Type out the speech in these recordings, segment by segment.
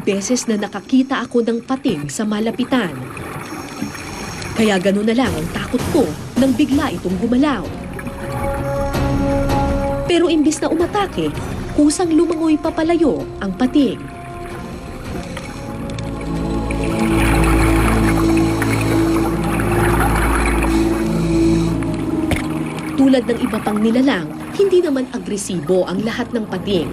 beses na nakakita ako ng pating sa malapitan. Kaya gano'n na lang ang takot ko nang bigla itong gumalaw. Pero imbis na umatake, kusang lumangoy papalayo ang pating. Tulad ng iba pang nilalang, hindi naman agresibo ang lahat ng pating.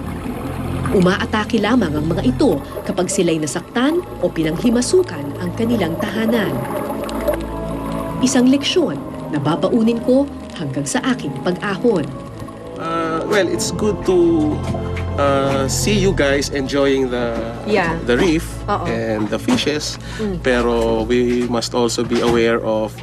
Umaatake lamang ang mga ito kapag sila'y nasaktan o pinanghimasukan ang kanilang tahanan. Isang leksyon na babaunin ko hanggang sa aking pag-ahon. Well, it's good to see you guys enjoying the reef and the fishes. Pero we must also be aware of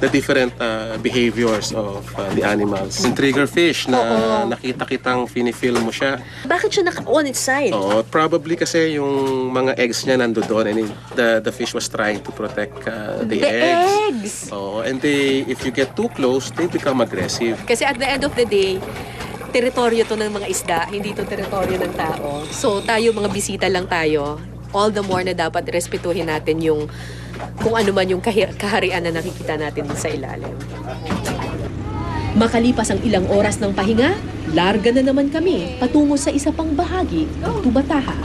the different behaviors of the animals. Yung triggerfish na nakita kitang finifeel mo siya. Bakit siya on its side? Probably kasi yung mga eggs niya nandoon and the fish was trying to protect the eggs. And if you get too close, they become aggressive. Kasi at the end of the day, teritoryo to ng mga isda, hindi to teritoryo ng tao. So tayo mga bisita lang tayo. All the more na dapat respetuhin natin yung kung ano man yung kaharian na nakikita natin sa ilalim. Makalipas ang ilang oras ng pahinga, larga na naman kami patungo sa isa pang bahagi ng Tubataha.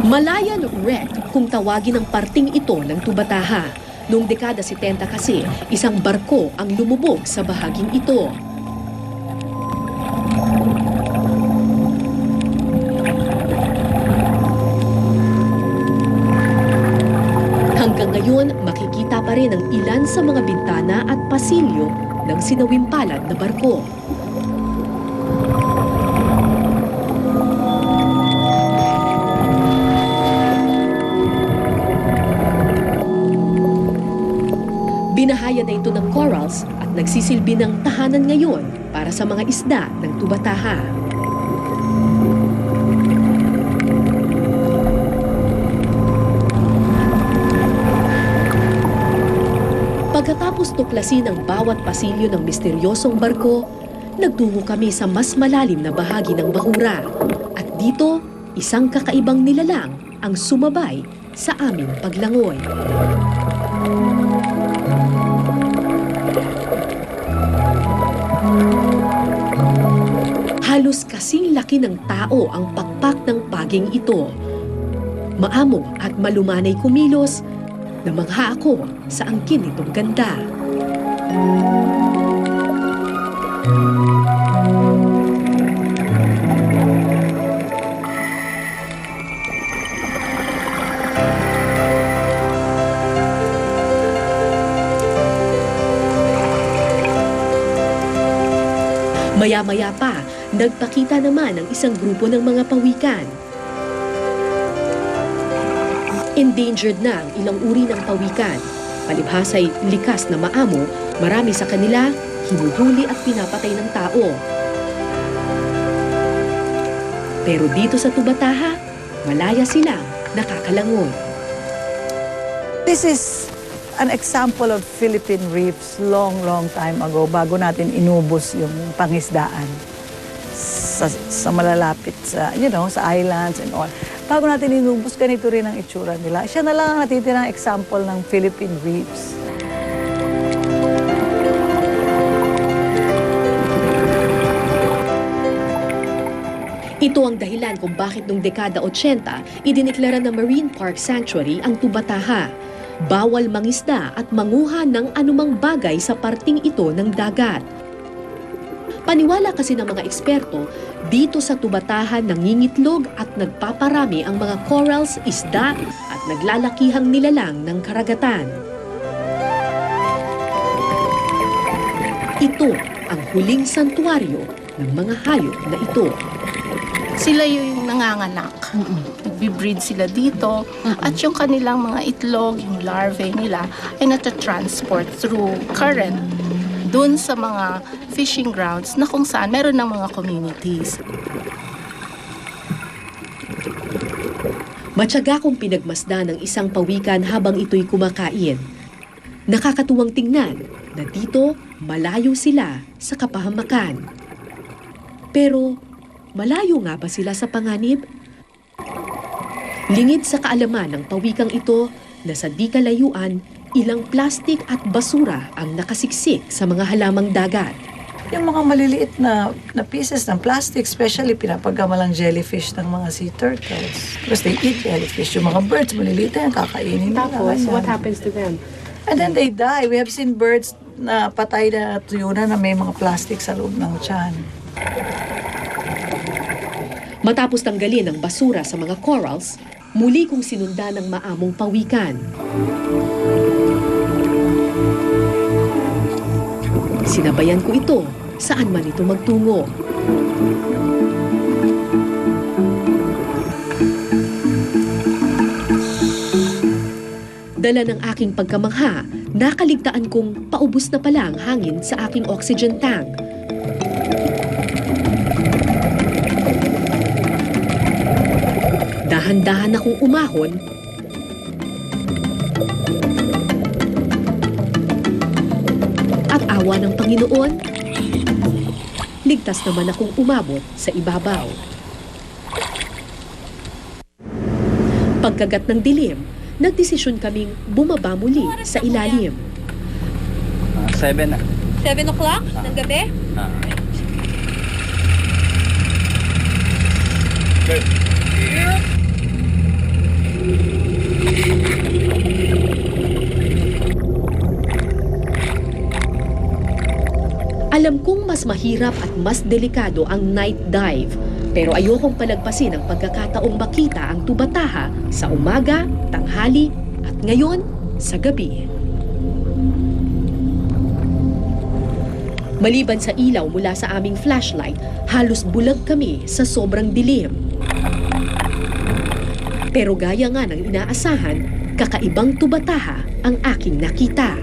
Malayan Wreck kung tawagin ang parting ito ng Tubataha. Noong dekada 70 kasi, isang barko ang lumubog sa bahaging ito. Hanggang ngayon, makikita pa rin ang ilan sa mga bintana at pasilyo ng sinawimpalad na barko. Binahaya na ito ng corals at nagsisilbi ng tahanan ngayon para sa mga isda ng Tubataha. Pagkatapos tuklasin ang bawat pasilyo ng misteryosong barko, nagtungo kami sa mas malalim na bahagi ng bahura. At dito, isang kakaibang nilalang ang sumabay sa aming paglangoy. Halos kasing laki ng tao ang pakpak ng paging ito. Maamo at malumanay kumilos, namangha ako sa angkin nitong ganda. Maya-maya pa, nagpakita naman ang isang grupo ng mga pawikan. Endangered na ang ilang uri ng pawikan. Palibhasa'y likas na maamo, marami sa kanila hinuhuli at pinapatay ng tao. Pero dito sa Tubataha, malaya silang nakakalangoy. This is an example of Philippine reefs long time ago, bago natin inubos yung pangisdaan sa malalapit sa, sa islands and all. Bago natin inubos, ganito rin ang itsura nila. Siya na lang ang natitirang example ng Philippine reefs. Ito ang dahilan kung bakit noong dekada 80, idineklara na Marine Park Sanctuary ang Tubataha. Bawal mangisda at manguha ng anumang bagay sa parting ito ng dagat. Paniwala kasi ng mga eksperto, dito sa Tubataha nangingitlog at nagpaparami ang mga corals, isda at naglalakihang nilalang ng karagatan. Ito ang huling santuaryo ng mga hayop na ito. Sila yung nanganganak. Nagbe-breed sila dito. At yung kanilang mga itlog, yung larvae nila, ay natatransport through current dun sa mga fishing grounds na kung saan meron ng mga communities. Matyaga kong pinagmasdan ng isang pawikan habang ito'y kumakain. Nakakatuwang tingnan na dito malayo sila sa kapahamakan. Pero malayo nga ba sila sa panganib? Lingid sa kaalaman ng pawikang ito na sa di kalayuan, ilang plastik at basura ang nakasiksik sa mga halamang dagat. Yung mga maliliit na pieces ng plastic, especially pinapagamalang jellyfish ng mga sea turtles. Because they eat jellyfish. Yung mga birds, maliliit yan, kakainin nila. Tapos, Ganyan. what happens to them? And then they die. We have seen birds na patay na tuyo na may mga plastic sa loob ng tiyan. Matapos tanggalin ang basura sa mga corals, muli kong sinundan ng maamong pawikan. Sinabayan ko ito saan man ito magtungo. Dala ng aking pagkamangha, nakaligtaan kong paubos na pala ang hangin sa aking oxygen tank. Dahan-dahan akong umahon at awa ng Panginoon, ligtas naman akong umabot sa ibabaw. Pagkagat ng dilim, nagdesisyon kaming bumaba muli sa ilalim. 7 na. 7 o'clock ng gabi? Alam kong mas mahirap at mas delikado ang night dive, pero ayokong palagpasin ang pagkakataong makita ang tubataha sa umaga, tanghali, at ngayon sa gabi. Maliban sa ilaw mula sa aming flashlight, halos bulag kami sa sobrang dilim. Pero gaya nga ng inaasahan, kakaibang tubataha ang aking nakita.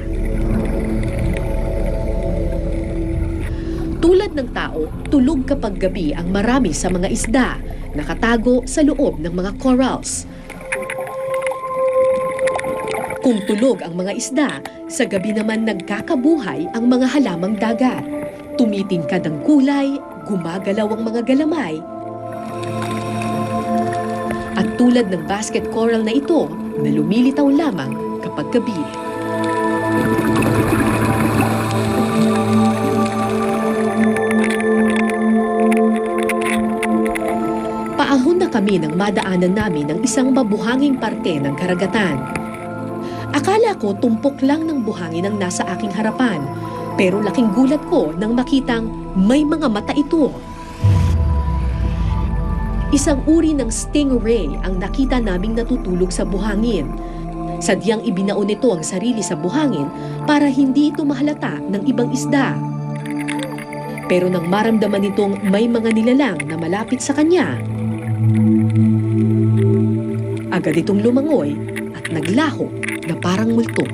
Tulad ng tao, tulog kapag gabi ang marami sa mga isda, nakatago sa loob ng mga corals. Kung tulog ang mga isda, sa gabi naman nagkakabuhay ang mga halamang dagat. Tumitingkad ang kulay, gumagalaw ang mga galamay. At tulad ng basket coral na ito, na lumilitaw lamang kapag gabi. Paahon na kami nang madaanan namin ang isang mabuhanging parte ng karagatan. Akala ko tumpok lang ng buhangin ang nasa aking harapan, pero laking gulat ko nang makitang may mga mata ito. Isang uri ng stingray ang nakita naming natutulog sa buhangin. Sadyang ibinao nito ang sarili sa buhangin para hindi ito mahalata ng ibang isda. Pero nang maramdaman nitong may mga nilalang na malapit sa kanya, agad itong lumangoy at naglaho na parang multo.